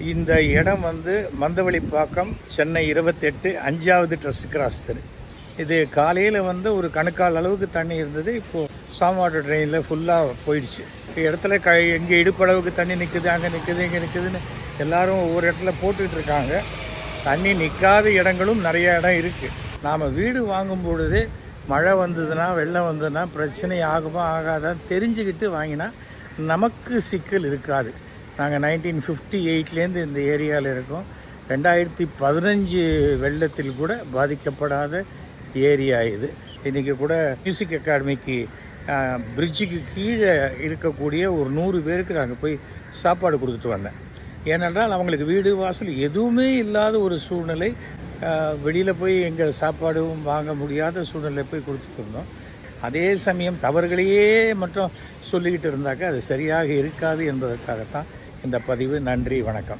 இந்த இடம் வந்து மந்தவெளிப்பாக்கம், சென்னை 28, 5வது ட்ரஸ்ட் கிராஸ் தெரு. இது காலையில் வந்து ஒரு கணுக்கால் அளவுக்கு தண்ணி இருந்தது. இப்போது ஸ்டாம் வாட்டர் ட்ரெயினில் ஃபுல்லாக போயிடுச்சு. இடத்துல எங்கே இடுப்பளவுக்கு தண்ணி நிற்குது, அங்கே நிற்குது, இங்கே நிற்குதுன்னு எல்லோரும் ஒவ்வொரு இடத்துல போட்டுக்கிட்டு இருக்காங்க. தண்ணி நிற்காத இடங்களும் நிறைய இடம் இருக்குது. நாம் வீடு வாங்கும் பொழுது மழை வந்ததுன்னா, வெள்ளம் வந்ததுன்னா பிரச்சனை ஆகுமா ஆகாதான்னு தெரிஞ்சுக்கிட்டு வாங்கினா நமக்கு சிக்கல் இருக்காது. நாங்கள் 1958லேருந்து இந்த ஏரியாவில் இருக்கோம். 2015 வெள்ளத்தில் கூட பாதிக்கப்படாத ஏரியா இது. இன்றைக்கி கூட மியூசிக் அகாடமிக்கு பிரிட்ஜுக்கு கீழே இருக்கக்கூடிய ஒரு 100 பேருக்கு நாங்கள் போய் சாப்பாடு கொடுத்துட்டு வந்தேன். ஏனென்றால் அவங்களுக்கு வீடு வாசல் எதுவுமே இல்லாத ஒரு சூழ்நிலை. வெளியில் போய் எங்கள் சாப்பாடும் வாங்க முடியாத சூழ்நிலை போய் கொடுத்துட்டு இருந்தோம். அதே சமயம் தவறுகளையே மட்டும் சொல்லிக்கிட்டு இருந்தாக்கா அது சரியாக இருக்காது என்பதற்காகத்தான் இந்த பதிவு. நன்றி, வணக்கம்.